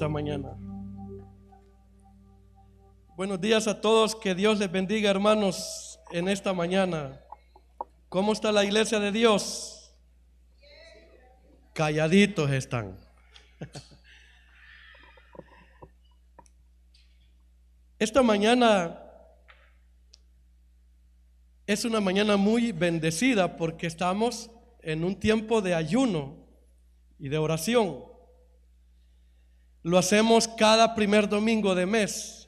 esta mañana. Buenos días a todos, que Dios les bendiga, hermanos, en esta mañana. ¿Cómo está la iglesia de Dios? Calladitos están. Esta mañana es una mañana muy bendecida porque estamos en un tiempo de ayuno y de oración. Lo hacemos cada primer domingo de mes.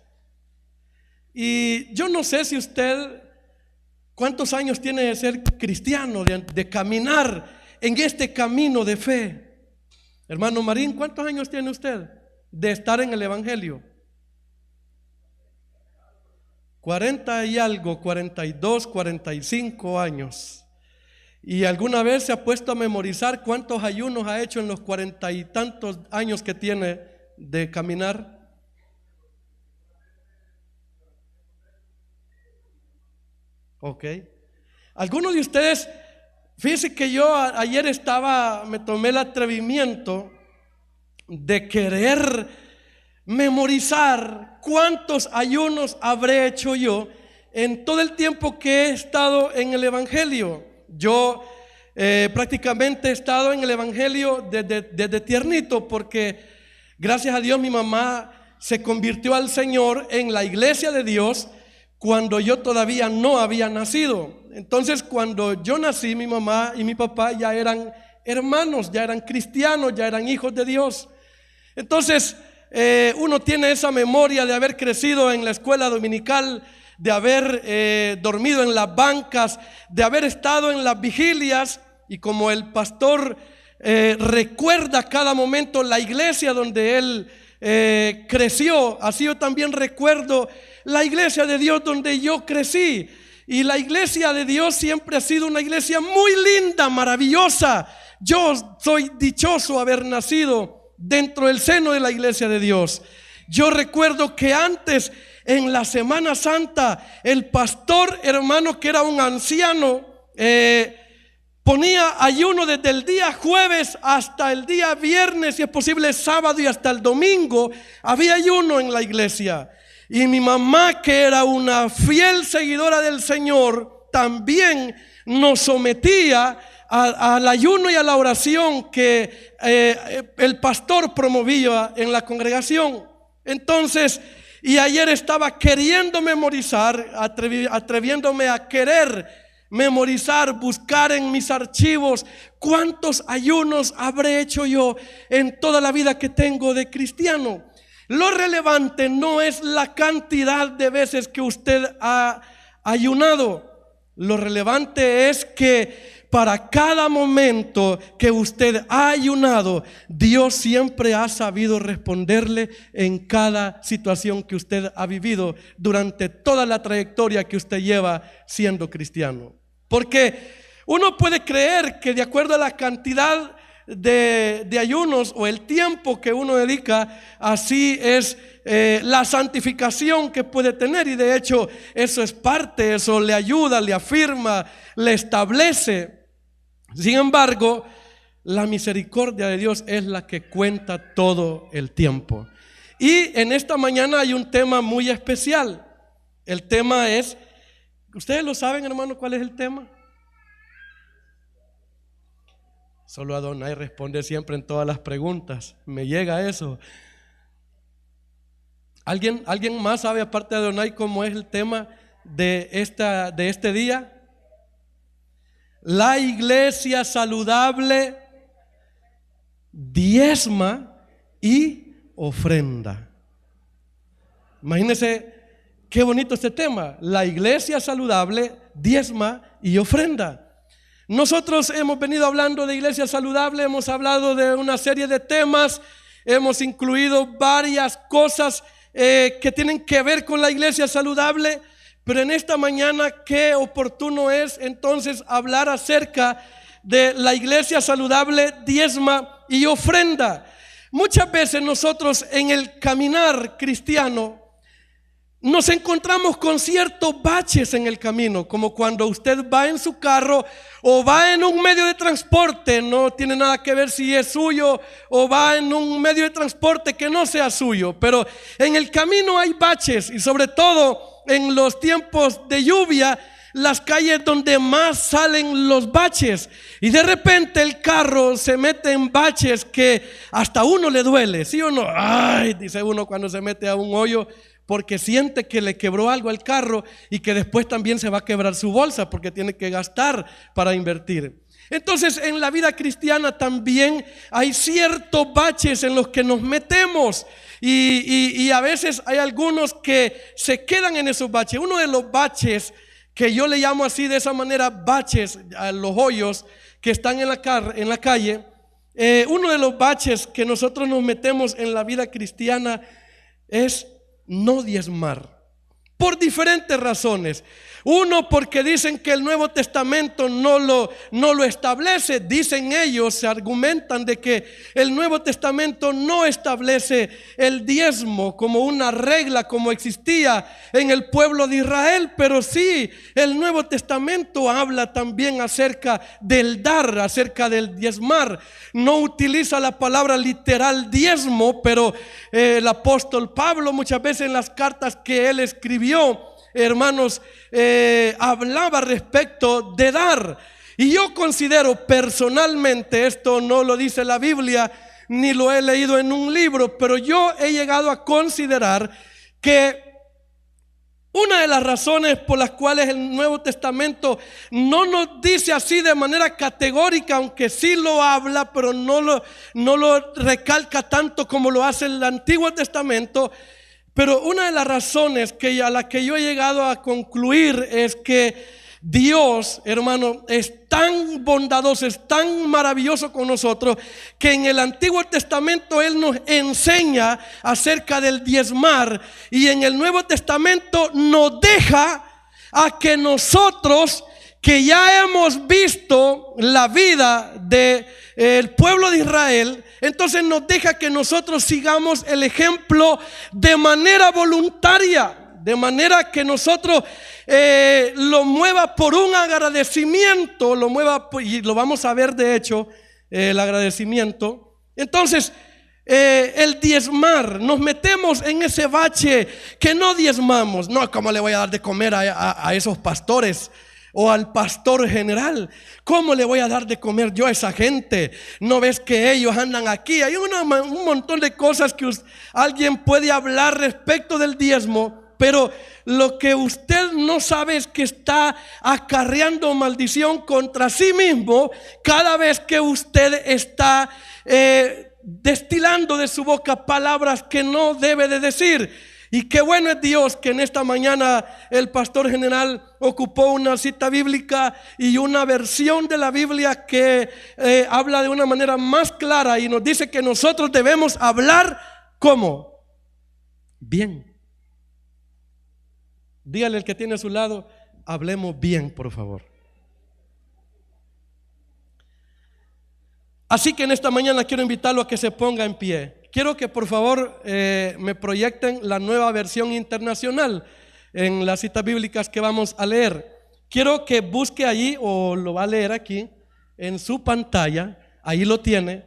Y yo no sé si usted, ¿cuántos años tiene de ser cristiano, de caminar en este camino de fe? Hermano Marín, ¿cuántos años tiene usted de estar en el Evangelio? 40 y algo, 42, 45 años. ¿Y alguna vez se ha puesto a memorizar cuántos ayunos ha hecho en los 40 y tantos años que tiene de caminar? Ok. Algunos de ustedes, fíjense que yo ayer me tomé el atrevimiento de querer memorizar cuántos ayunos habré hecho yo en todo el tiempo que he estado en el Evangelio. Yo prácticamente he estado en el Evangelio desde tiernito, porque gracias a Dios mi mamá se convirtió al Señor en la iglesia de Dios cuando yo todavía no había nacido. Entonces, cuando yo nací, mi mamá y mi papá ya eran hermanos, ya eran cristianos, ya eran hijos de Dios. Entonces, uno tiene esa memoria de haber crecido en la escuela dominical, de haber dormido en las bancas, de haber estado en las vigilias. Y como el pastor recuerda cada momento la iglesia donde él creció, así yo también recuerdo la iglesia de Dios donde yo crecí. Y la iglesia de Dios siempre ha sido una iglesia muy linda, maravillosa. Yo soy dichoso haber nacido dentro del seno de la iglesia de Dios. Yo recuerdo que antes, en la Semana Santa, el pastor, hermano, que era un anciano, ponía ayuno desde el día jueves hasta el día viernes, si es posible sábado, y hasta el domingo había ayuno en la iglesia. Y mi mamá, que era una fiel seguidora del Señor, también nos sometía al ayuno y a la oración que el pastor promovía en la congregación. Entonces, y ayer estaba queriendo memorizar, atreviéndome a querer memorizar, buscar en mis archivos cuántos ayunos habré hecho yo en toda la vida que tengo de cristiano. Lo relevante no es la cantidad de veces que usted ha ayunado. Lo relevante es que para cada momento que usted ha ayunado, Dios siempre ha sabido responderle en cada situación que usted ha vivido durante toda la trayectoria que usted lleva siendo cristiano. Porque uno puede creer que de acuerdo a la cantidad de ayunos o el tiempo que uno dedica, así es la santificación que puede tener. Y de hecho eso es parte, eso le ayuda, le afirma, le establece. Sin embargo, la misericordia de Dios es la que cuenta todo el tiempo. Y en esta mañana hay un tema muy especial. El tema es, ¿ustedes lo saben, hermano, cuál es el tema? Solo Adonai responde siempre en todas las preguntas. Me llega eso. ¿Alguien más sabe, aparte de Adonai, cómo es el tema de este día? La iglesia saludable diezma y ofrenda. Imagínense qué bonito este tema. La iglesia saludable diezma y ofrenda. Nosotros hemos venido hablando de iglesia saludable, hemos hablado de una serie de temas, hemos incluido varias cosas que tienen que ver con la iglesia saludable, pero en esta mañana qué oportuno es entonces hablar acerca de la iglesia saludable, diezma y ofrenda. Muchas veces nosotros en el caminar cristiano nos encontramos con ciertos baches en el camino, como cuando usted va en su carro o va en un medio de transporte, no tiene nada que ver si es suyo o va en un medio de transporte que no sea suyo, pero en el camino hay baches y sobre todo en los tiempos de lluvia, las calles donde más salen los baches, y de repente el carro se mete en baches que hasta a uno le duele, ¿sí o no? Ay, dice uno cuando se mete a un hoyo, porque siente que le quebró algo al carro y que después también se va a quebrar su bolsa porque tiene que gastar para invertir. Entonces en la vida cristiana también hay ciertos baches en los que nos metemos y a veces hay algunos que se quedan en esos baches. Uno de los baches que yo le llamo así de esa manera, baches, a los hoyos que están en la calle, uno de los baches que nosotros nos metemos en la vida cristiana es no diezmar, por diferentes razones. Uno, porque dicen que el Nuevo Testamento no lo establece. Dicen ellos, se argumentan de que el Nuevo Testamento no establece el diezmo como una regla como existía en el pueblo de Israel, pero sí, el Nuevo Testamento habla también acerca del dar, acerca del diezmar. No utiliza la palabra literal diezmo, pero el apóstol Pablo muchas veces en las cartas que él escribió, hermanos, hablaba respecto de dar. Y yo considero personalmente, esto no lo dice la Biblia ni lo he leído en un libro, pero yo he llegado a considerar que una de las razones por las cuales el Nuevo Testamento no nos dice así de manera categórica, aunque sí lo habla, pero no lo recalca tanto como lo hace el Antiguo Testamento. Pero una de las razones a la que yo he llegado a concluir es que Dios, hermano, es tan bondadoso, es tan maravilloso con nosotros, que en el Antiguo Testamento Él nos enseña acerca del diezmar, y en el Nuevo Testamento nos deja a que nosotros, que ya hemos visto la vida del pueblo de Israel, entonces nos deja que nosotros sigamos el ejemplo de manera voluntaria, de manera que nosotros lo mueva por un agradecimiento, lo mueva, y lo vamos a ver de hecho, el agradecimiento. Entonces el diezmar, nos metemos en ese bache que no diezmamos. No, ¿cómo le voy a dar de comer a esos pastores? O al pastor general, ¿cómo le voy a dar de comer yo a esa gente? ¿No ves que ellos andan aquí? Hay un montón de cosas que alguien puede hablar respecto del diezmo, pero lo que usted no sabe es que está acarreando maldición contra sí mismo cada vez que usted está destilando de su boca palabras que no debe de decir. Y qué bueno es Dios que en esta mañana el pastor general ocupó una cita bíblica y una versión de la Biblia que habla de una manera más clara y nos dice que nosotros debemos hablar ¿cómo? Bien. Dígale al que tiene a su lado, hablemos bien, por favor. Así que en esta mañana quiero invitarlo a que se ponga en pie. Quiero que por favor me proyecten la nueva versión internacional en las citas bíblicas que vamos a leer. Quiero que busque allí, o lo va a leer aquí en su pantalla, ahí lo tiene,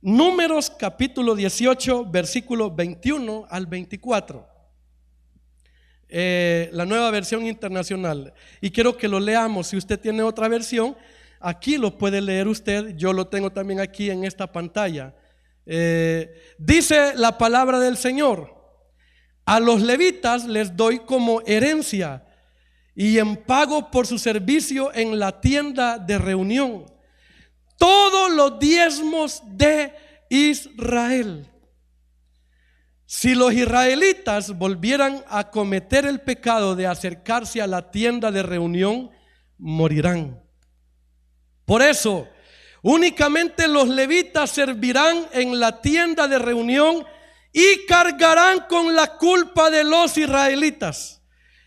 Números capítulo 18, versículo 21 al 24. La nueva versión internacional. Y quiero que lo leamos. Si usted tiene otra versión, aquí lo puede leer usted. Yo lo tengo también aquí en esta pantalla. Dice la palabra del Señor: a los levitas les doy como herencia y en pago por su servicio en la tienda de reunión todos los diezmos de Israel. Si los israelitas volvieran a cometer el pecado de acercarse a la tienda de reunión, morirán. Por eso únicamente los levitas servirán en la tienda de reunión y cargarán con la culpa de los israelitas.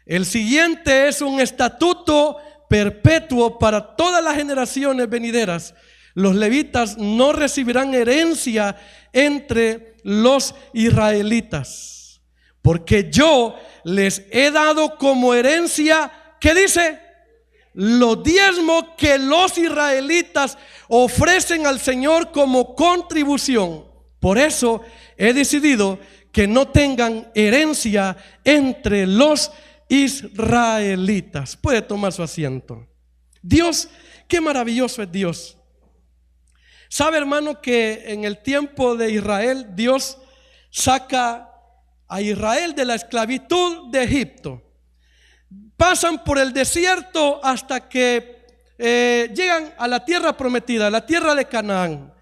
El siguiente es un estatuto perpetuo para todas las generaciones venideras. Los levitas no recibirán herencia entre los israelitas. porque yo les he dado como herencia, ¿qué dice? Los diezmos que los israelitas ofrecen al Señor como contribución. Por eso he decidido que no tengan herencia entre los israelitas. Puede tomar su asiento. Dios, qué maravilloso es Dios. ¿Sabe, hermano, que en el tiempo de Israel Dios saca a Israel de la esclavitud de Egipto? Pasan por el desierto hasta que llegan a la tierra prometida, la tierra de Canaán.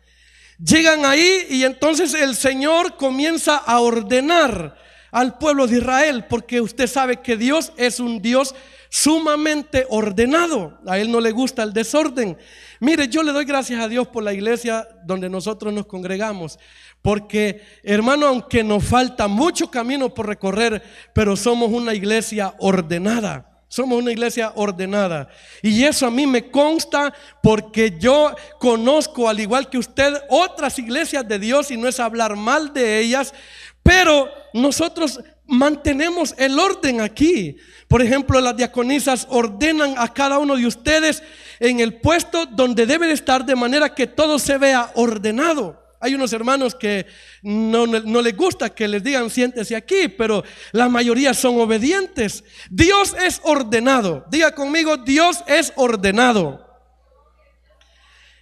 Llegan ahí y entonces el Señor comienza a ordenar al pueblo de Israel, porque usted sabe que Dios es un Dios sumamente ordenado. A Él no le gusta el desorden. Mire, yo le doy gracias a Dios por la iglesia donde nosotros nos congregamos, porque, hermano, aunque nos falta mucho camino por recorrer, pero somos una iglesia ordenada. Somos una iglesia ordenada. Y eso a mí me consta, porque yo conozco, al igual que usted, otras iglesias de Dios, y no es hablar mal de ellas, pero nosotros mantenemos el orden aquí. Por ejemplo, las diaconisas ordenan a cada uno de ustedes en el puesto donde debe de estar, de manera que todo se vea ordenado. Hay unos hermanos que no les gusta que les digan siéntese aquí, pero la mayoría son obedientes. Dios es ordenado. Diga conmigo, Dios es ordenado.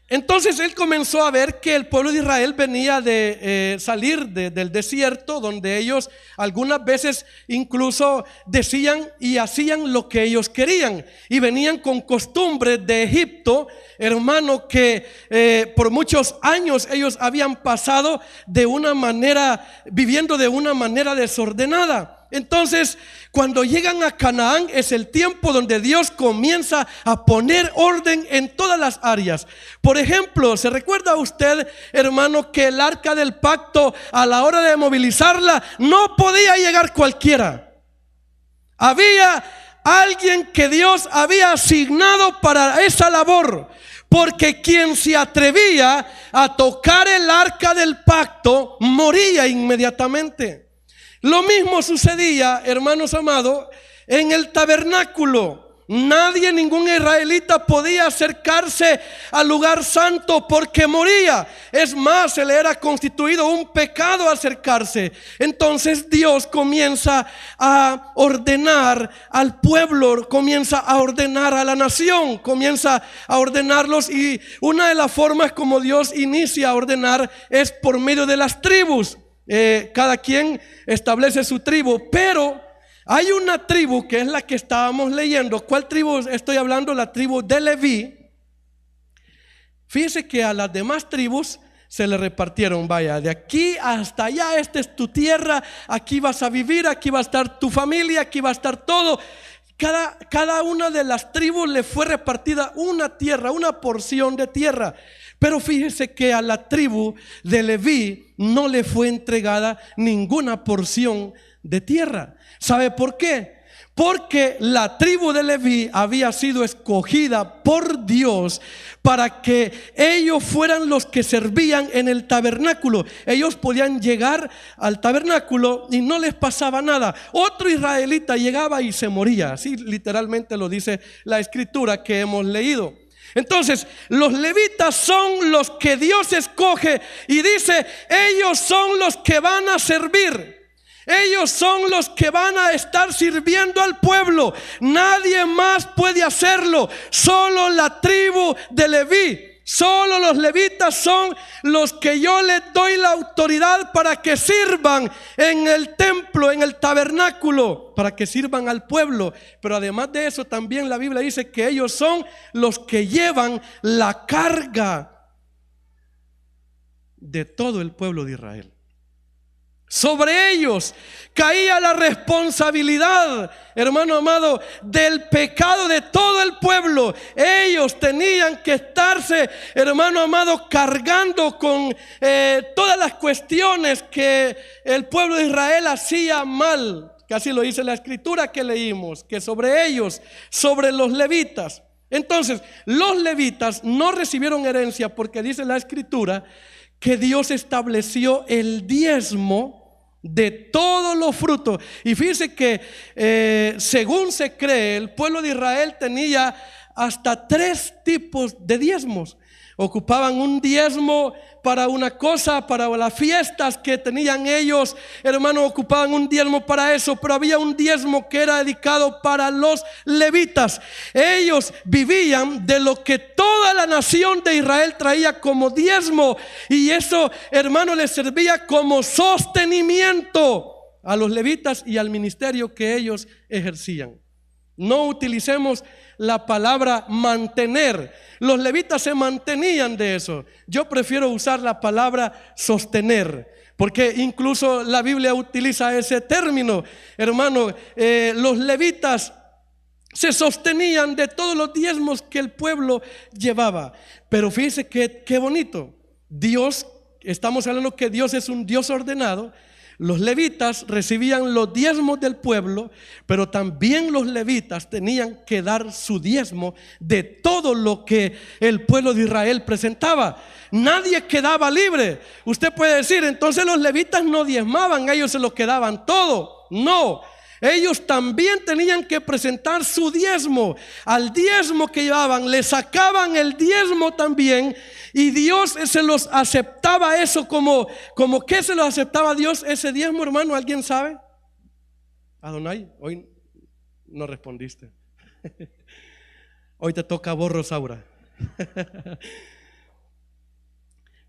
Entonces él comenzó a ver que el pueblo de Israel venía de salir del desierto, donde ellos algunas veces incluso decían y hacían lo que ellos querían, y venían con costumbres de Egipto, hermano, que por muchos años ellos habían pasado de una manera, viviendo de una manera desordenada. Entonces, cuando llegan a Canaán, es el tiempo donde Dios comienza a poner orden en todas las áreas. Por ejemplo, ¿se recuerda usted, hermano, que el arca del pacto, a la hora de movilizarla, no podía llegar cualquiera? Había alguien que Dios había asignado para esa labor, porque quien se atrevía a tocar el arca del pacto moría inmediatamente. Lo mismo sucedía, hermanos amados, en el tabernáculo. Nadie, ningún israelita podía acercarse al lugar santo porque moría. Es más, se le era constituido un pecado acercarse. Entonces Dios comienza a ordenar al pueblo, comienza a ordenar a la nación, comienza a ordenarlos, y una de las formas como Dios inicia a ordenar es por medio de las tribus. Cada quien establece su tribu, pero hay una tribu que es la que estábamos leyendo. ¿Cuál tribu estoy hablando? La tribu de Leví. Fíjese que a las demás tribus se le repartieron, vaya, de aquí hasta allá, esta es tu tierra, aquí vas a vivir, aquí va a estar tu familia, aquí va a estar todo. Cada una de las tribus le fue repartida una tierra, una porción de tierra. Pero fíjese que a la tribu de Leví no le fue entregada ninguna porción de tierra. ¿Sabe por qué? Porque la tribu de Leví había sido escogida por Dios para que ellos fueran los que servían en el tabernáculo. Ellos podían llegar al tabernáculo y no les pasaba nada. Otro israelita llegaba y se moría. Así literalmente lo dice la escritura que hemos leído. Entonces, los levitas son los que Dios escoge y dice, ellos son los que van a servir. Ellos son los que van a estar sirviendo al pueblo. Nadie más puede hacerlo. Solo la tribu de Leví. Solo los levitas son los que yo les doy la autoridad para que sirvan en el templo, en el tabernáculo, para que sirvan al pueblo. Pero además de eso, también la Biblia dice que ellos son los que llevan la carga de todo el pueblo de Israel. Sobre ellos caía la responsabilidad, hermano amado, del pecado de todo el pueblo. Ellos tenían que estarse, hermano amado, cargando con todas las cuestiones que el pueblo de Israel hacía mal. Casi lo dice la escritura que leímos, que sobre ellos, sobre los levitas. Entonces, los levitas no recibieron herencia, porque dice la escritura que Dios estableció el diezmo de todos los frutos. Y fíjense que según se cree, el pueblo de Israel tenía hasta 3 tipos de diezmos. Ocupaban un diezmo para una cosa, para las fiestas que tenían ellos, hermanos, ocupaban un diezmo para eso, pero había un diezmo que era dedicado para los levitas. Ellos vivían de lo que toda la nación de Israel traía como diezmo, y eso, hermanos, les servía como sostenimiento a los levitas y al ministerio que ellos ejercían. No utilicemos la palabra mantener. Los levitas se mantenían de eso. Yo prefiero usar la palabra sostener, porque incluso la Biblia utiliza ese término. Hermano, los levitas se sostenían de todos los diezmos que el pueblo llevaba. Pero fíjese qué bonito. Dios, estamos hablando que Dios es un Dios ordenado. Los levitas recibían los diezmos del pueblo, pero también los levitas tenían que dar su diezmo de todo lo que el pueblo de Israel presentaba. Nadie quedaba libre. Usted puede decir, entonces los levitas no diezmaban, ellos se lo quedaban todo. No, ellos también tenían que presentar su diezmo. Al diezmo que llevaban le sacaban el diezmo también, y Dios se los aceptaba eso como que se los aceptaba Dios ese diezmo, hermano. ¿Alguien sabe? Adonai, hoy no respondiste. Hoy te toca a vos, Rosaura.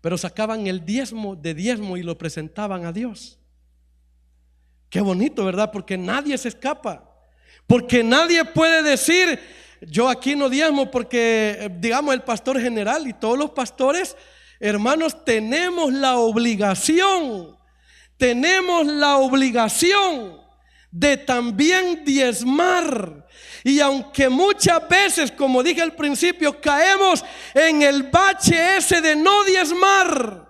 Pero sacaban el diezmo de diezmo y lo presentaban a Dios. Qué bonito, ¿verdad? Porque nadie se escapa. Porque nadie puede decir, yo aquí no diezmo, porque digamos el pastor general y todos los pastores, hermanos, tenemos la obligación de también diezmar. Y aunque muchas veces, como dije al principio, caemos en el bache ese de no diezmar,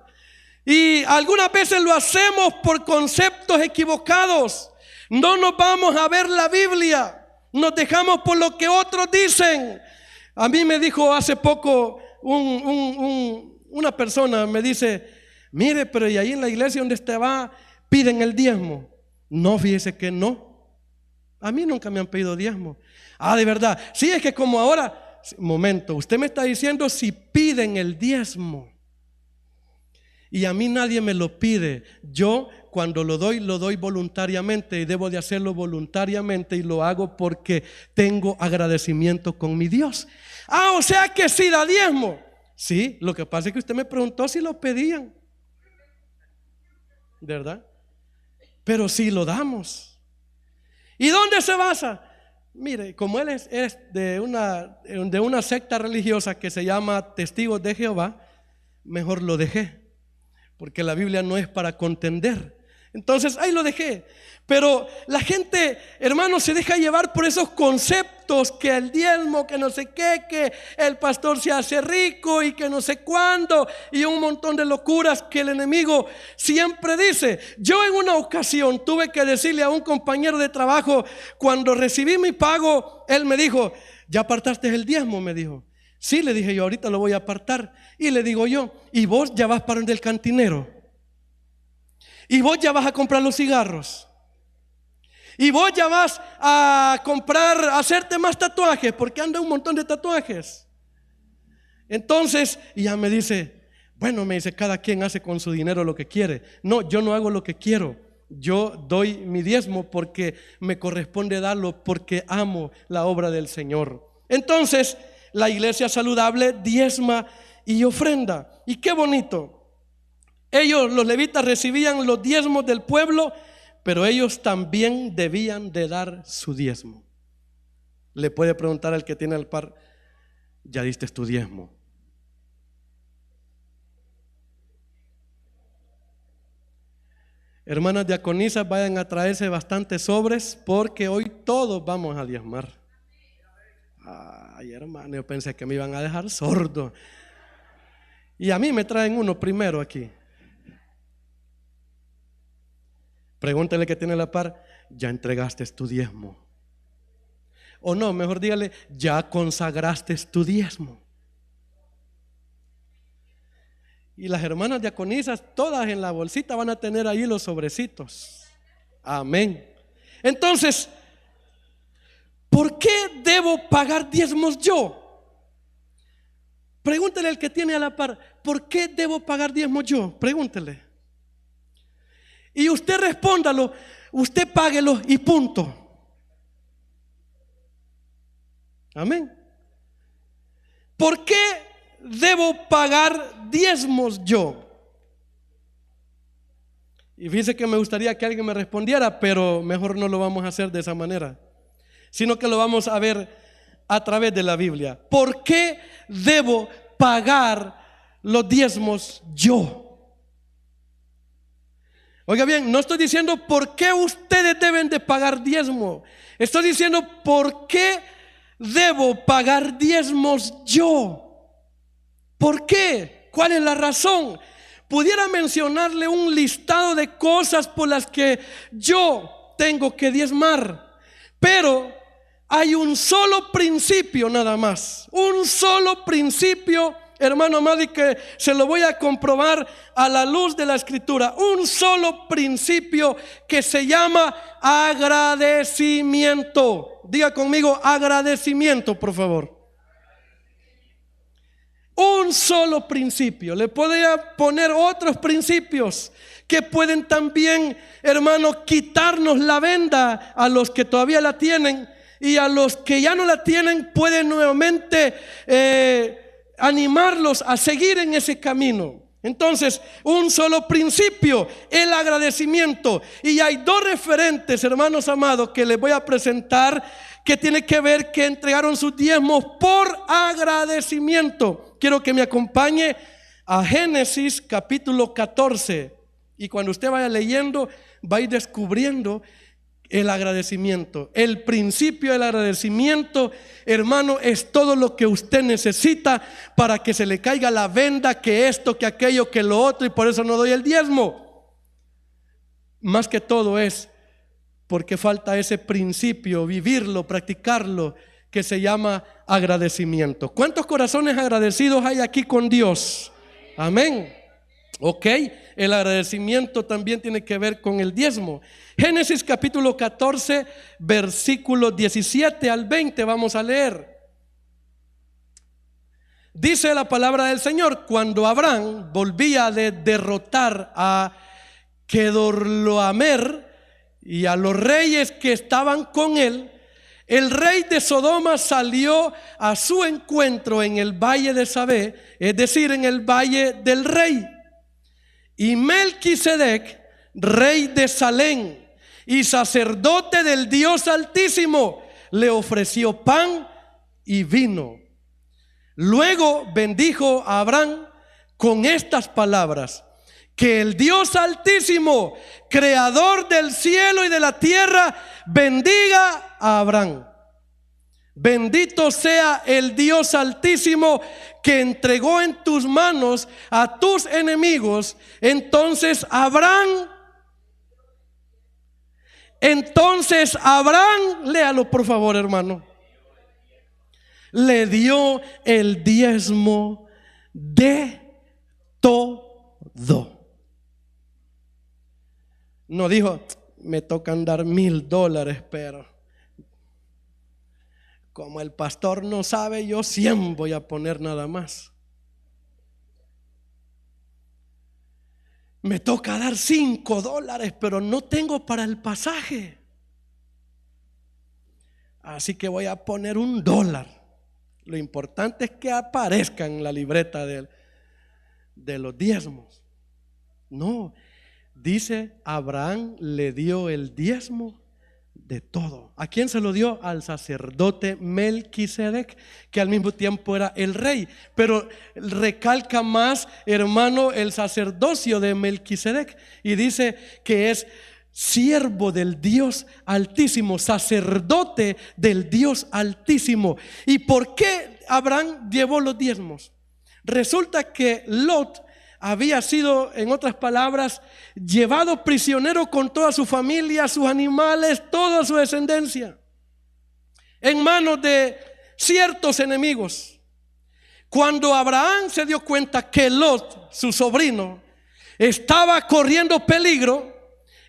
y algunas veces lo hacemos por conceptos equivocados, no nos vamos a ver la Biblia, nos dejamos por lo que otros dicen. A mí me dijo hace poco una persona, me dice, mire, pero y ahí en la iglesia donde usted va, piden el diezmo. No, fíjese que no. A mí nunca me han pedido diezmo. Ah, de verdad. Sí, es que como ahora, momento, usted me está diciendo si piden el diezmo. Y a mí nadie me lo pide. Yo cuando lo doy voluntariamente, y debo de hacerlo voluntariamente, y lo hago porque tengo agradecimiento con mi Dios. Ah, o sea que sí da diezmo. Sí, lo que pasa es que usted me preguntó si lo pedían, ¿verdad? Pero sí lo damos. ¿Y dónde se basa? Mire, como él es de una secta religiosa que se llama Testigos de Jehová, mejor lo dejé, porque la Biblia no es para contender. Entonces ahí lo dejé. Pero la gente, hermano, se deja llevar por esos conceptos, que el diezmo, que no sé qué, que el pastor se hace rico y que no sé cuándo, y un montón de locuras que el enemigo siempre dice. Yo en una ocasión tuve que decirle a un compañero de trabajo, cuando recibí mi pago, él me dijo, ¿ya apartaste el diezmo? Me dijo. Sí, le dije yo, ahorita lo voy a apartar. Y le digo yo, ¿y vos ya vas para el cantinero? ¿Y vos ya vas a comprar los cigarros? ¿Y vos ya vas a comprar, a hacerte más tatuajes? Porque anda un montón de tatuajes. Entonces, y ya me dice, bueno, me dice, cada quien hace con su dinero lo que quiere. No, yo no hago lo que quiero. Yo doy mi diezmo porque me corresponde darlo, porque amo la obra del Señor. Entonces, la iglesia saludable diezma y ofrenda. Y qué bonito. Ellos, los levitas, recibían los diezmos del pueblo, pero ellos también debían de dar su diezmo. Le puede preguntar al que tiene al par, ¿ya diste tu diezmo? Hermanas diaconisas, vayan a traerse bastantes sobres, porque hoy todos vamos a diezmar. Ay, hermano, yo pensé que me iban a dejar sordo. Y a mí me traen uno primero aquí. Pregúntale que tiene a la par, ¿ya entregaste tu diezmo? O no, mejor dígale, ¿ya consagraste tu diezmo? Y las hermanas diaconisas, todas en la bolsita van a tener ahí los sobrecitos. Amén. Entonces, ¿por qué debo pagar diezmos yo? Pregúntele al que tiene a la par, ¿por qué debo pagar diezmos yo? Pregúntele. Y usted respóndalo, usted páguelo y punto. Amén. ¿Por qué debo pagar diezmos yo? Y fíjese que me gustaría que alguien me respondiera, pero mejor no lo vamos a hacer de esa manera, sino que lo vamos a ver a través de la Biblia. ¿Por qué debo pagar los diezmos yo? Oiga bien, no estoy diciendo por qué ustedes deben de pagar diezmo. Estoy diciendo por qué debo pagar diezmos yo. ¿Por qué? ¿Cuál es la razón? Pudiera mencionarle un listado de cosas por las que yo tengo que diezmar, pero hay un solo principio nada más. Un solo principio, hermano amado, y que se lo voy a comprobar a la luz de la escritura. Un solo principio que se llama agradecimiento. Diga conmigo agradecimiento, por favor. Un solo principio. Le podría poner otros principios que pueden también, hermano, quitarnos la venda a los que todavía la tienen, y a los que ya no la tienen pueden nuevamente animarlos a seguir en ese camino. Entonces, un solo principio, el agradecimiento. Y hay dos referentes, hermanos amados, que les voy a presentar, que tiene que ver que entregaron sus diezmos por agradecimiento. Quiero que me acompañe a Génesis capítulo 14. Y cuando usted vaya leyendo, va a ir descubriendo el agradecimiento. El principio del agradecimiento, hermano, es todo lo que usted necesita para que se le caiga la venda, que esto, que aquello, que lo otro, y por eso no doy el diezmo. Más que todo es porque falta ese principio, vivirlo, practicarlo, que se llama agradecimiento. ¿Cuántos corazones agradecidos hay aquí con Dios? Amén. Ok, el agradecimiento también tiene que ver con el diezmo. Génesis capítulo 14, versículos 17 al 20, vamos a leer. Dice la palabra del Señor: cuando Abraham volvía de derrotar a Kedorlaomer y a los reyes que estaban con él, el rey de Sodoma salió a su encuentro en el valle de Sabé, es decir, en el valle del rey. Y Melquisedec, rey de Salem y sacerdote del Dios Altísimo, le ofreció pan y vino. Luego bendijo a Abraham con estas palabras: que el Dios Altísimo, creador del cielo y de la tierra, bendiga a Abraham. Bendito sea el Dios Altísimo, que entregó en tus manos a tus enemigos. Entonces Abraham, léalo por favor, hermano, le dio el diezmo de todo. No dijo, me tocan dar $1,000, pero como el pastor no sabe, yo 100 voy a poner nada más. Me toca dar $5, pero no tengo para el pasaje, así que voy a poner $1. Lo importante es que aparezca en la libreta de los diezmos. No, dice Abraham le dio el diezmo de todo. ¿A quién se lo dio? Al sacerdote Melquisedec, que al mismo tiempo era el rey. Pero recalca más, hermano, el sacerdocio de Melquisedec, y dice que es siervo del Dios Altísimo, sacerdote del Dios Altísimo. ¿Y por qué Abraham llevó los diezmos? Resulta que Lot había sido, en otras palabras, llevado prisionero con toda su familia, sus animales, toda su descendencia, en manos de ciertos enemigos. Cuando Abraham se dio cuenta que Lot, su sobrino, estaba corriendo peligro,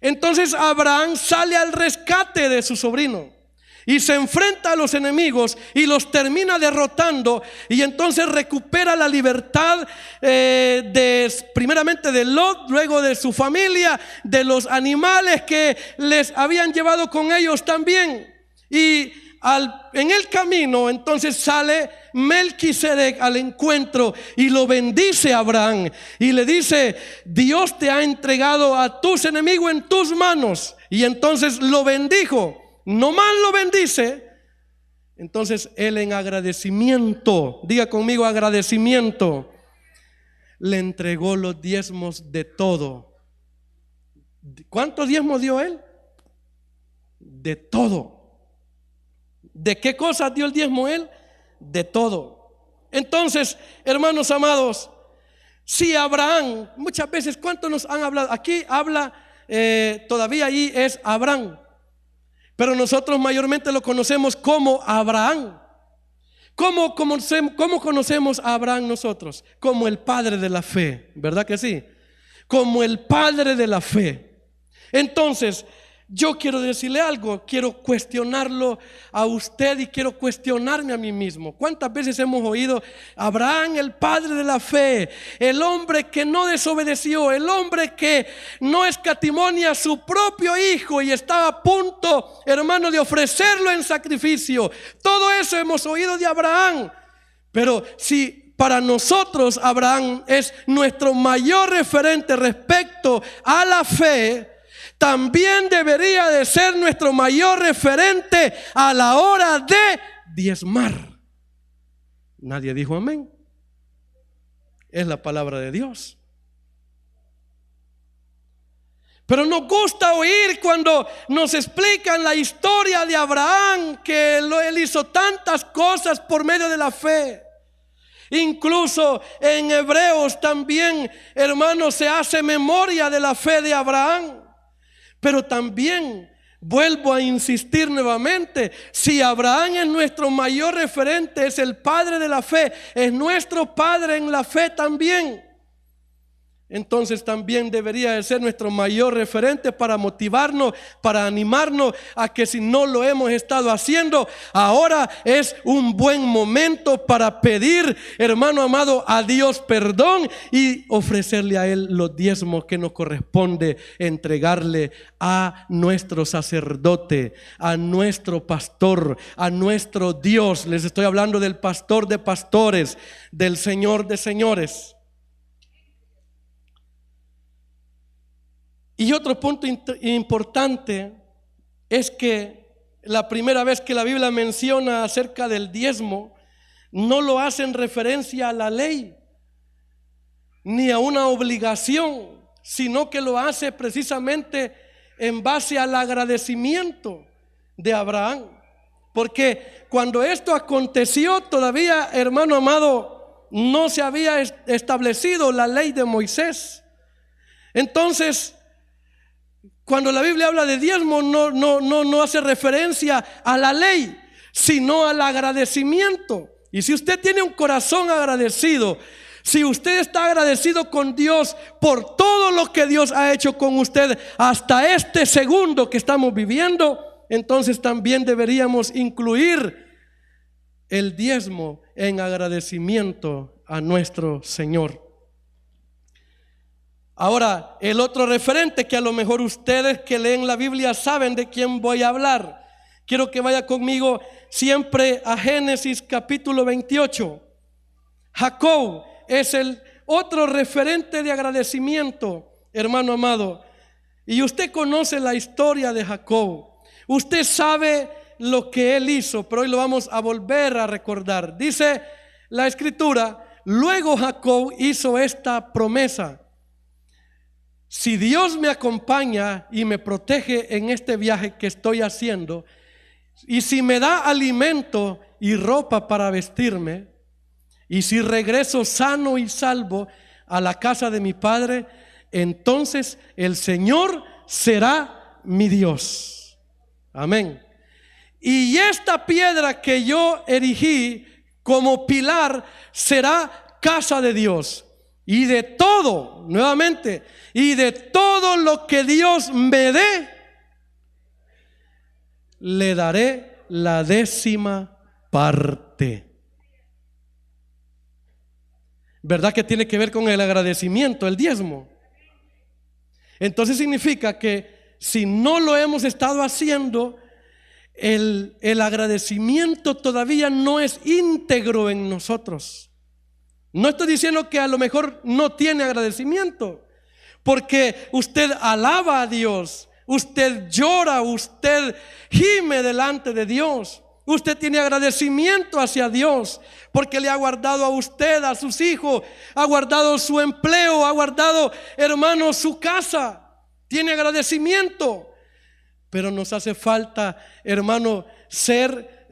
entonces Abraham sale al rescate de su sobrino y se enfrenta a los enemigos y los termina derrotando, y entonces recupera la libertad primeramente de Lot, luego de su familia, de los animales que les habían llevado con ellos también. Y en el camino entonces sale Melquisedec al encuentro y lo bendice a Abraham y le dice: Dios te ha entregado a tus enemigos en tus manos. Y entonces lo bendijo, no más lo bendice. Entonces él, en agradecimiento, diga conmigo, agradecimiento, le entregó los diezmos de todo. ¿Cuántos diezmos dio él? De todo. ¿De qué cosas dio el diezmo él? De todo. Entonces, hermanos amados, si Abraham, muchas veces, ¿cuántos nos han hablado? Aquí habla, todavía ahí es Abraham, pero nosotros mayormente lo conocemos como Abraham. ¿Cómo conocemos a Abraham nosotros? Como el padre de la fe, ¿verdad que sí? Como el padre de la fe. Entonces, yo quiero decirle algo, quiero cuestionarlo a usted y quiero cuestionarme a mí mismo. ¿Cuántas veces hemos oído Abraham, el padre de la fe, el hombre que no desobedeció, el hombre que no escatimó ni a su propio hijo y estaba a punto, hermano, de ofrecerlo en sacrificio? Todo eso hemos oído de Abraham. Pero si para nosotros Abraham es nuestro mayor referente respecto a la fe, también debería de ser nuestro mayor referente a la hora de diezmar. Nadie dijo amén. Es la palabra de Dios. Pero nos gusta oír cuando nos explican la historia de Abraham, que él hizo tantas cosas por medio de la fe. Incluso en Hebreos también, hermanos, se hace memoria de la fe de Abraham. Pero también vuelvo a insistir nuevamente: si Abraham es nuestro mayor referente, es el padre de la fe, es nuestro padre en la fe también, entonces también debería de ser nuestro mayor referente para motivarnos, para animarnos a que, si no lo hemos estado haciendo, ahora es un buen momento para pedir, hermano amado, a Dios perdón y ofrecerle a Él los diezmos que nos corresponde entregarle a nuestro sacerdote, a nuestro pastor, a nuestro Dios. Les estoy hablando del pastor de pastores, del Señor de señores. Y otro punto importante es que la primera vez que la Biblia menciona acerca del diezmo, no lo hace en referencia a la ley ni a una obligación, sino que lo hace precisamente en base al agradecimiento de Abraham. Porque cuando esto aconteció, todavía, hermano amado, no se había establecido la ley de Moisés. Entonces, cuando la Biblia habla de diezmo, no hace referencia a la ley, sino al agradecimiento. Y si usted tiene un corazón agradecido, si usted está agradecido con Dios por todo lo que Dios ha hecho con usted hasta este segundo que estamos viviendo, entonces también deberíamos incluir el diezmo en agradecimiento a nuestro Señor. Ahora, el otro referente que a lo mejor ustedes que leen la Biblia saben de quién voy a hablar. Quiero que vaya conmigo siempre a Génesis capítulo 28. Jacob es el otro referente de agradecimiento, hermano amado. Y usted conoce la historia de Jacob. Usted sabe lo que él hizo, pero hoy lo vamos a volver a recordar. Dice la Escritura: luego Jacob hizo esta promesa: si Dios me acompaña y me protege en este viaje que estoy haciendo, y si me da alimento y ropa para vestirme, y si regreso sano y salvo a la casa de mi padre, entonces el Señor será mi Dios. Amén. Y esta piedra que yo erigí como pilar será casa de Dios. Y de todo, nuevamente, y de todo lo que Dios me dé, le daré la 10ª parte. ¿Verdad que tiene que ver con el agradecimiento, el diezmo? Entonces significa que si no lo hemos estado haciendo, el agradecimiento todavía no es íntegro en nosotros. No estoy diciendo que a lo mejor no tiene agradecimiento, porque usted alaba a Dios, usted llora, usted gime delante de Dios, usted tiene agradecimiento hacia Dios, porque le ha guardado a usted, a sus hijos, ha guardado su empleo, ha guardado, hermano, su casa, tiene agradecimiento. Pero nos hace falta, hermano, ser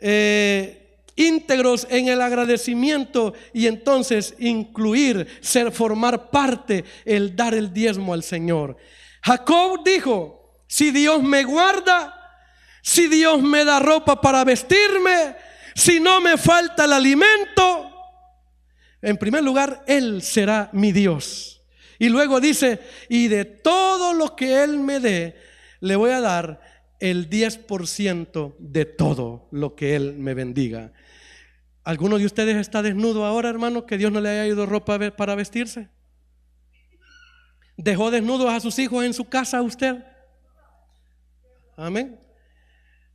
íntegros en el agradecimiento y entonces incluir, formar parte, el dar el diezmo al Señor. Jacob dijo: si Dios me guarda, si Dios me da ropa para vestirme, si no me falta el alimento, en primer lugar, Él será mi Dios. Y luego dice: y de todo lo que Él me dé, le voy a dar el 10% de todo lo que Él me bendiga. ¿Alguno de ustedes está desnudo ahora, hermano, que Dios no le haya dado ropa para vestirse? ¿Dejó desnudos a sus hijos en su casa usted? Amén.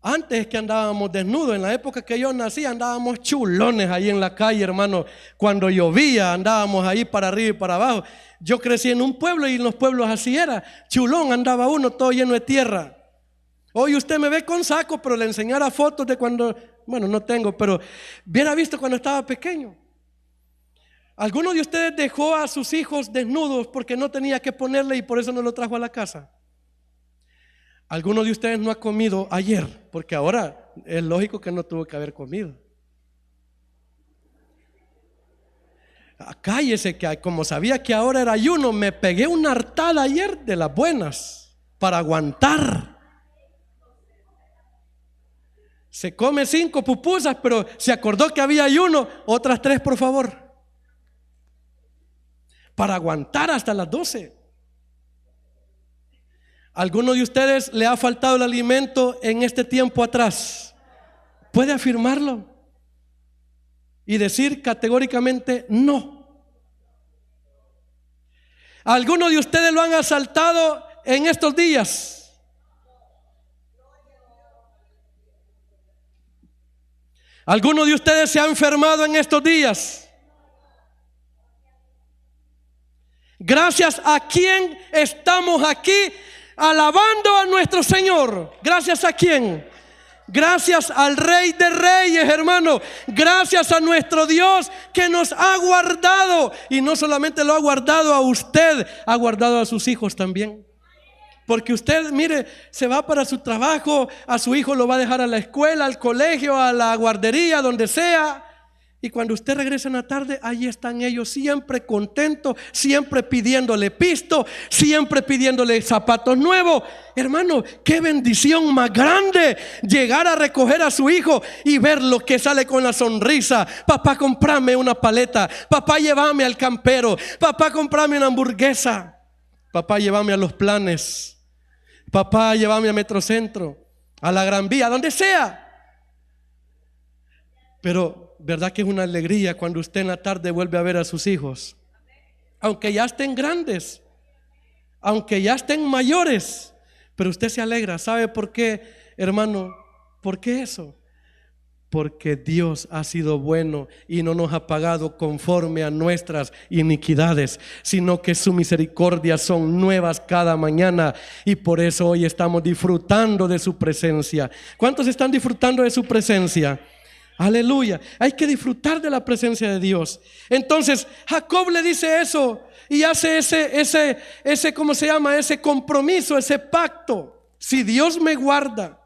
Antes que andábamos desnudos, en la época que yo nací andábamos chulones ahí en la calle, hermano. Cuando llovía andábamos ahí para arriba y para abajo. Yo crecí en un pueblo y en los pueblos así era. Chulón andaba uno todo lleno de tierra. Hoy usted me ve con saco, pero le enseñara fotos de cuando, bueno, no tengo, pero hubiera visto cuando estaba pequeño. ¿Alguno de ustedes dejó a sus hijos desnudos porque no tenía que ponerle y por eso no lo trajo a la casa? ¿Alguno de ustedes no ha comido ayer? Porque ahora es lógico que no tuvo que haber comido. Cállese, que como sabía que ahora era ayuno, me pegué una hartada ayer de las buenas para aguantar. Se come 5 pupusas, pero se acordó que había ayuno. Otras 3, por favor, para aguantar hasta las 12. ¿Alguno de ustedes le ha faltado el alimento en este tiempo atrás? ¿Puede afirmarlo y decir categóricamente no? ¿Alguno de ustedes lo han asaltado en estos días? ¿Alguno de ustedes se ha enfermado en estos días? Gracias a quién estamos aquí alabando a nuestro Señor. Gracias a quién. Gracias al Rey de Reyes, hermano. Gracias a nuestro Dios que nos ha guardado. Y no solamente lo ha guardado a usted, ha guardado a sus hijos también. Porque usted, mire, se va para su trabajo, a su hijo lo va a dejar a la escuela, al colegio, a la guardería, donde sea. Y cuando usted regresa en la tarde, ahí están ellos siempre contentos, siempre pidiéndole pisto, siempre pidiéndole zapatos nuevos. Hermano, qué bendición más grande llegar a recoger a su hijo y verlo que sale con la sonrisa. Papá, comprame una paleta. Papá, llévame al campero. Papá, comprame una hamburguesa. Papá, llévame a Los Planes. Papá, llévame a Metrocentro, a la Gran Vía, donde sea. Pero ¿verdad que es una alegría cuando usted en la tarde vuelve a ver a sus hijos? Aunque ya estén grandes, aunque ya estén mayores, pero usted se alegra. ¿Sabe por qué, hermano? ¿Por qué eso? Porque Dios ha sido bueno y no nos ha pagado conforme a nuestras iniquidades, sino que sus misericordias son nuevas cada mañana, y por eso hoy estamos disfrutando de su presencia. ¿Cuántos están disfrutando de su presencia? Aleluya. Hay que disfrutar de la presencia de Dios. Entonces Jacob le dice eso y hace ese ¿cómo se llama? Ese compromiso, ese pacto. Si Dios me guarda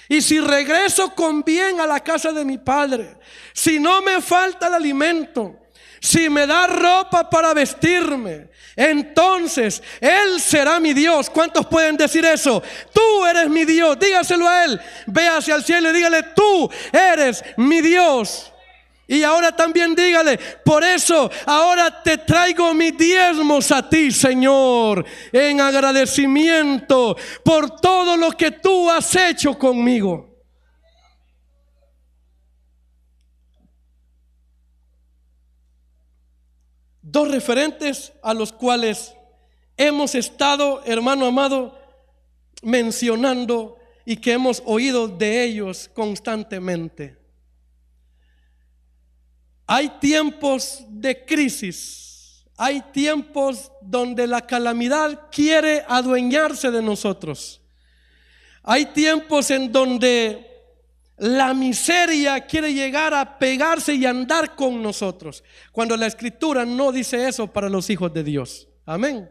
y si regreso con bien a la casa de mi padre, si no me falta el alimento, si me da ropa para vestirme, entonces Él será mi Dios. ¿Cuántos pueden decir eso? Tú eres mi Dios. Dígaselo a Él. Ve hacia el cielo y dígale: tú eres mi Dios. Y ahora también dígale: por eso ahora te traigo mis diezmos a ti, Señor, en agradecimiento por todo lo que tú has hecho conmigo. Dos referentes a los cuales hemos estado, hermano amado, mencionando y que hemos oído de ellos constantemente. Hay tiempos de crisis, hay tiempos donde la calamidad quiere adueñarse de nosotros. Hay tiempos en donde la miseria quiere llegar a pegarse y andar con nosotros, cuando la Escritura no dice eso para los hijos de Dios. Amén.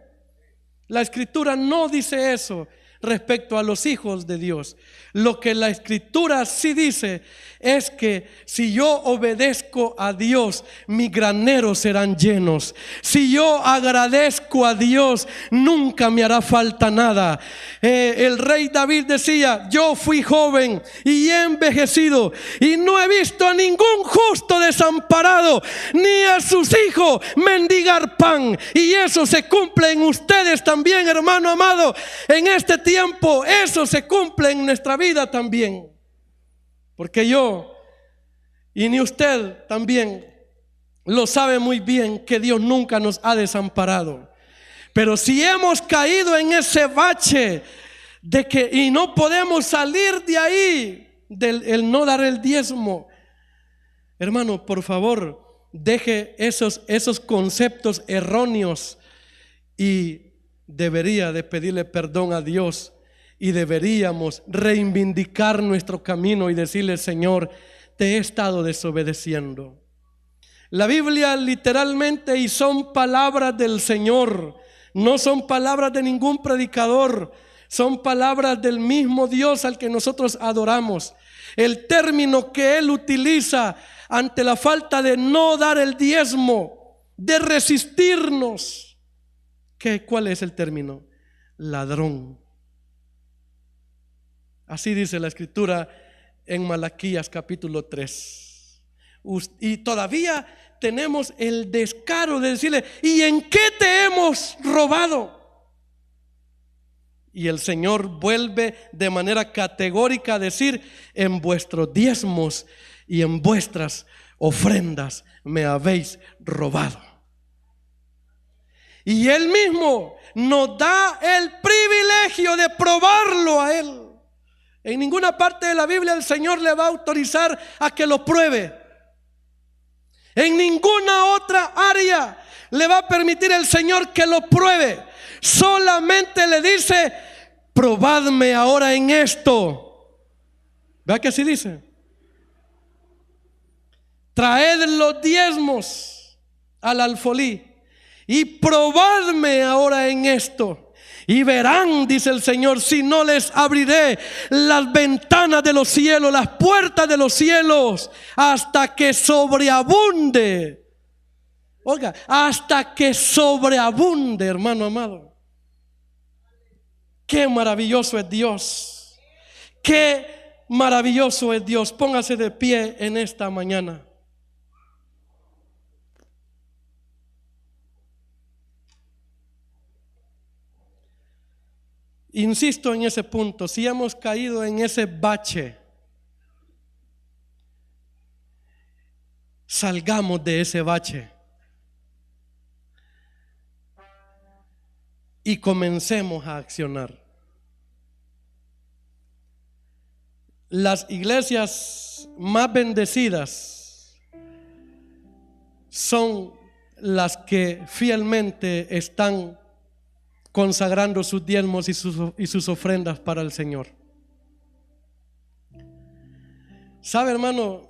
La Escritura no dice eso respecto a los hijos de Dios. Lo que la Escritura sí dice es que si yo obedezco a Dios, mis graneros serán llenos. Si yo agradezco a Dios, nunca me hará falta nada. El rey David decía: yo fui joven y he envejecido y no he visto a ningún justo desamparado, ni a sus hijos mendigar pan. Y eso se cumple en ustedes también, hermano amado. En este tiempo eso se cumple en nuestra vida también. Porque yo y ni usted también lo sabe muy bien, que Dios nunca nos ha desamparado. Pero si hemos caído en ese bache de que y no podemos salir de ahí, del el no dar el diezmo, hermano, por favor, deje esos conceptos erróneos y debería de pedirle perdón a Dios. Y deberíamos reivindicar nuestro camino y decirle: Señor, te he estado desobedeciendo. La Biblia literalmente, y son palabras del Señor, no son palabras de ningún predicador, son palabras del mismo Dios al que nosotros adoramos. El término que Él utiliza ante la falta de no dar el diezmo, de resistirnos, ¿cuál es el término? Ladrón. Así dice la Escritura en Malaquías capítulo 3. Y todavía tenemos el descaro de decirle: ¿y en qué te hemos robado? Y el Señor vuelve de manera categórica a decir: en vuestros diezmos y en vuestras ofrendas me habéis robado. Y Él mismo nos da el privilegio de probarlo a Él. En ninguna parte de la Biblia el Señor le va a autorizar a que lo pruebe. En ninguna otra área le va a permitir el Señor que lo pruebe. Solamente le dice: probadme ahora en esto. ¿Vea que así dice? Traed los diezmos al alfolí y probadme ahora en esto. Y verán, dice el Señor, si no les abriré las ventanas de los cielos, las puertas de los cielos, hasta que sobreabunde. Oiga, hasta que sobreabunde, hermano amado. Qué maravilloso es Dios. Qué maravilloso es Dios. Póngase de pie en esta mañana. Insisto en ese punto: si hemos caído en ese bache, salgamos de ese bache y comencemos a accionar. Las iglesias más bendecidas son las que fielmente están consagrando sus diezmos y sus ofrendas para el Señor. ¿Sabe, hermano?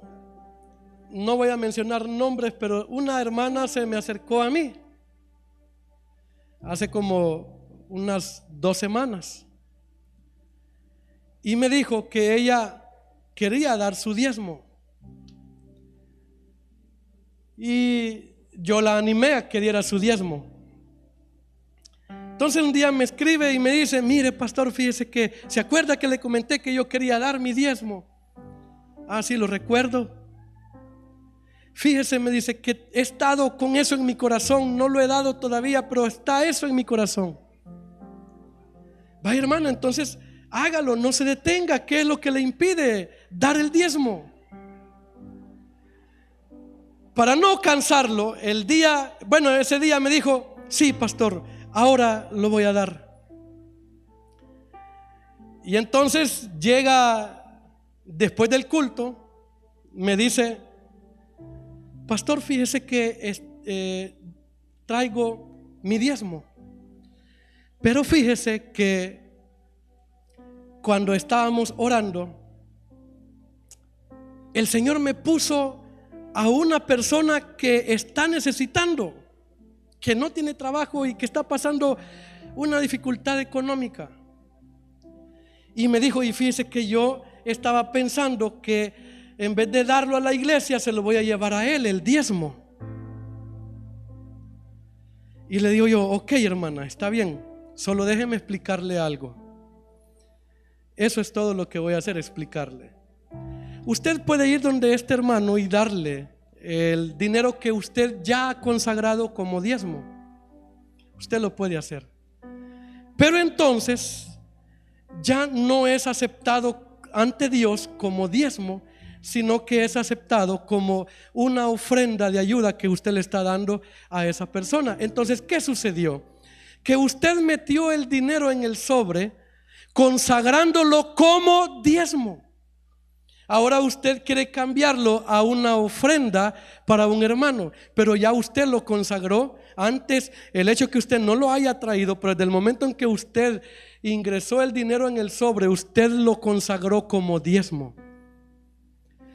No voy a mencionar nombres, pero una hermana se me acercó a mí hace como unas 2 semanas y me dijo que ella quería dar su diezmo. Y yo la animé a que diera su diezmo. Entonces un día me escribe y me dice: mire, pastor, fíjese que ¿se acuerda que le comenté que yo quería dar mi diezmo? Ah, sí, lo recuerdo. fíjese, me dice, que he estado con eso en mi corazón, no lo he dado todavía, pero está eso en mi corazón. Vaya, hermana, entonces hágalo, no se detenga. ¿Qué es lo que le impide dar el diezmo? Para no cansarlo, ese día me dijo: sí, pastor, ahora lo voy a dar. Y entonces llega después del culto, me dice: pastor, fíjese que traigo mi diezmo, pero fíjese que cuando estábamos orando, el Señor me puso a una persona que está necesitando, que no tiene trabajo y que está pasando una dificultad económica. Y me dijo: y fíjese que yo estaba pensando que en vez de darlo a la iglesia, se lo voy a llevar a él, el diezmo. Y le digo yo: ok, hermana, está bien, solo déjeme explicarle algo. Eso es todo lo que voy a hacer, explicarle. Usted puede ir donde este hermano y darle el dinero que usted ya ha consagrado como diezmo. Usted lo puede hacer, pero entonces ya no es aceptado ante Dios como diezmo, sino que es aceptado como una ofrenda de ayuda que usted le está dando a esa persona. Entonces, ¿qué sucedió? Que usted metió el dinero en el sobre, consagrándolo como diezmo. Ahora usted quiere cambiarlo a una ofrenda para un hermano, pero ya usted lo consagró. Antes, el hecho que usted no lo haya traído, pero desde el momento en que usted ingresó el dinero en el sobre, usted lo consagró como diezmo.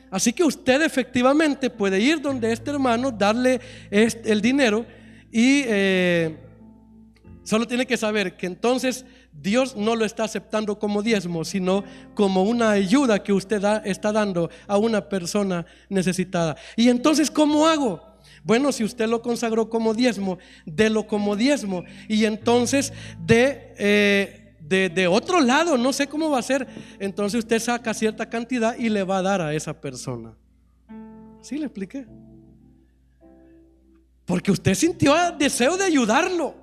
Así que usted efectivamente puede ir donde este hermano, darle el dinero y solo tiene que saber que entonces Dios no lo está aceptando como diezmo, sino como una ayuda que usted está dando a una persona necesitada. Y entonces, ¿cómo hago? Bueno, si usted lo consagró como diezmo, délo como diezmo. Y entonces de otro lado, no sé cómo va a ser, entonces usted saca cierta cantidad y le va a dar a esa persona. ¿Sí le expliqué? Porque usted sintió deseo de ayudarlo.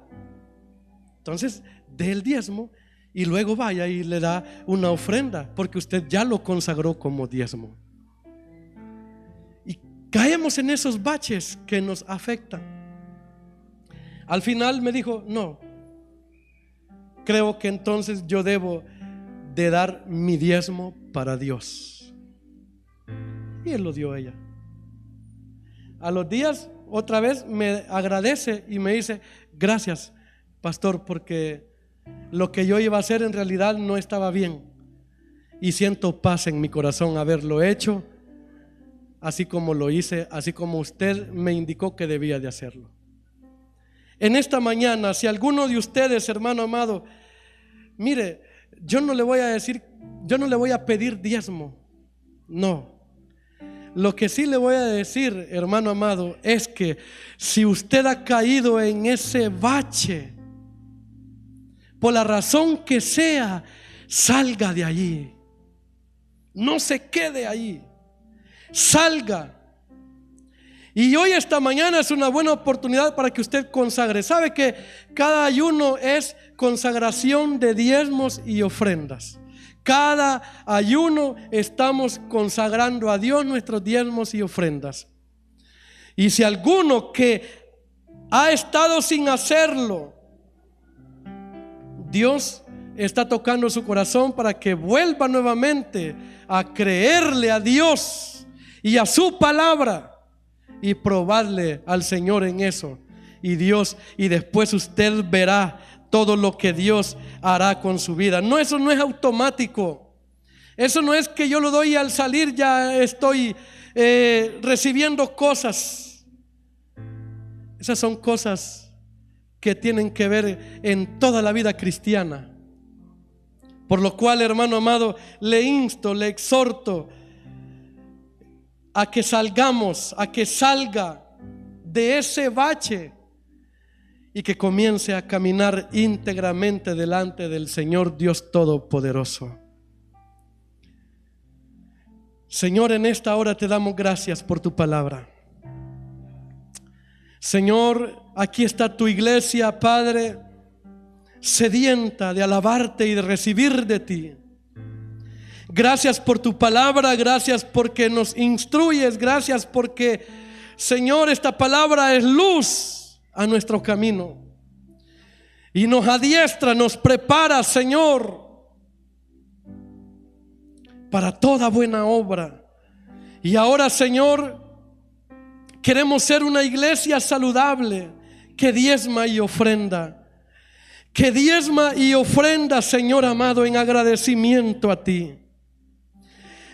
Entonces dé el diezmo y luego vaya y le da una ofrenda, porque usted ya lo consagró como diezmo. Y caemos en esos baches que nos afectan. Al final me dijo: no, creo que entonces yo debo de dar mi diezmo para Dios. Y él lo dio a ella. A los días otra vez me agradece y me dice: gracias, pastor, porque lo que yo iba a hacer en realidad no estaba bien, y siento paz en mi corazón haberlo hecho así como lo hice, así como usted me indicó que debía de hacerlo. En esta mañana, si alguno de ustedes, hermano amado, mire, yo no le voy a pedir diezmo, no. Lo que sí le voy a decir, hermano amado, es que si usted ha caído en ese bache, por la razón que sea, salga de allí. No se quede allí, salga. Y hoy, esta mañana, es una buena oportunidad para que usted consagre. Sabe que cada ayuno es consagración de diezmos y ofrendas. Cada ayuno estamos consagrando a Dios nuestros diezmos y ofrendas. Y si alguno que ha estado sin hacerlo, Dios está tocando su corazón para que vuelva nuevamente a creerle a Dios y a su palabra y probarle al Señor en eso. Y después usted verá todo lo que Dios hará con su vida. No, eso no es automático. Eso no es que yo lo doy y al salir ya estoy recibiendo cosas. Esas son cosas que tienen que ver en toda la vida cristiana. Por lo cual, hermano amado, le insto, le exhorto a que salgamos, a que salga de ese bache y que comience a caminar íntegramente delante del Señor Dios Todopoderoso. Señor, en esta hora te damos gracias por tu palabra. Señor, aquí está tu iglesia, Padre, sedienta de alabarte y de recibir de ti. Gracias por tu palabra, gracias porque nos instruyes, gracias porque, Señor, esta palabra es luz a nuestro camino y nos adiestra, nos prepara, Señor, para toda buena obra. Y ahora, Señor, queremos ser una iglesia saludable que diezma y ofrenda. Que diezma y ofrenda, Señor amado, en agradecimiento a ti.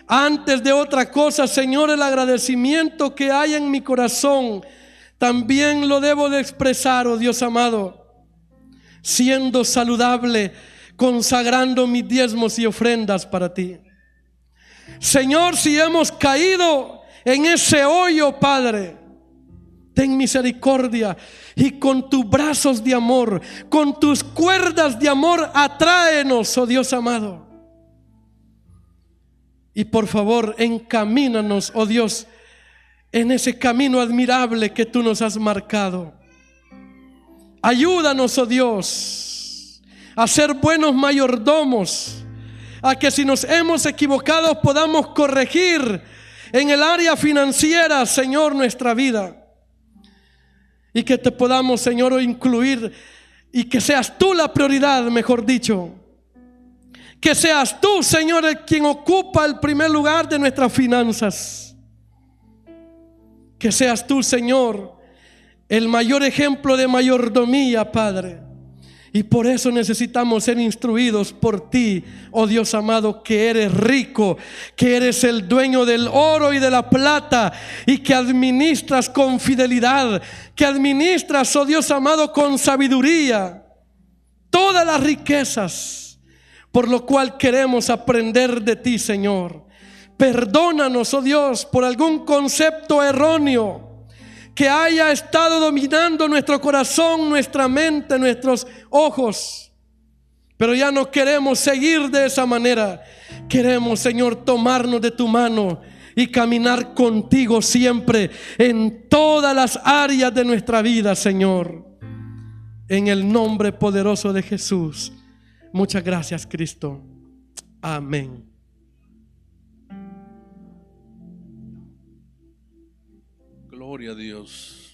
Antes de otra cosa, Señor, el agradecimiento que hay en mi corazón también lo debo de expresar, oh Dios amado, siendo saludable, consagrando mis diezmos y ofrendas para ti. Señor, si hemos caído en ese hoyo, Padre, ten misericordia y con tus brazos de amor, con tus cuerdas de amor, atráenos, oh Dios amado. Y por favor, encamínanos, oh Dios, en ese camino admirable que tú nos has marcado. Ayúdanos, oh Dios, a ser buenos mayordomos, a que si nos hemos equivocado podamos corregir en el área financiera, Señor, nuestra vida. Y que te podamos, Señor, incluir y que seas tú la prioridad, mejor dicho. Que seas tú, Señor, el quien ocupa el primer lugar de nuestras finanzas. Que seas tú, Señor, el mayor ejemplo de mayordomía, Padre. Y por eso necesitamos ser instruidos por ti, oh Dios amado, que eres rico, que eres el dueño del oro y de la plata, y que administras con fidelidad, que administras, oh Dios amado, con sabiduría todas las riquezas, por lo cual queremos aprender de ti, Señor. Perdónanos, oh Dios, por algún concepto erróneo que haya estado dominando nuestro corazón, nuestra mente, nuestros ojos. Pero ya no queremos seguir de esa manera. Queremos, Señor, tomarnos de tu mano y caminar contigo siempre en todas las áreas de nuestra vida, Señor. En el nombre poderoso de Jesús. Muchas gracias, Cristo. Amén. Gloria a Dios.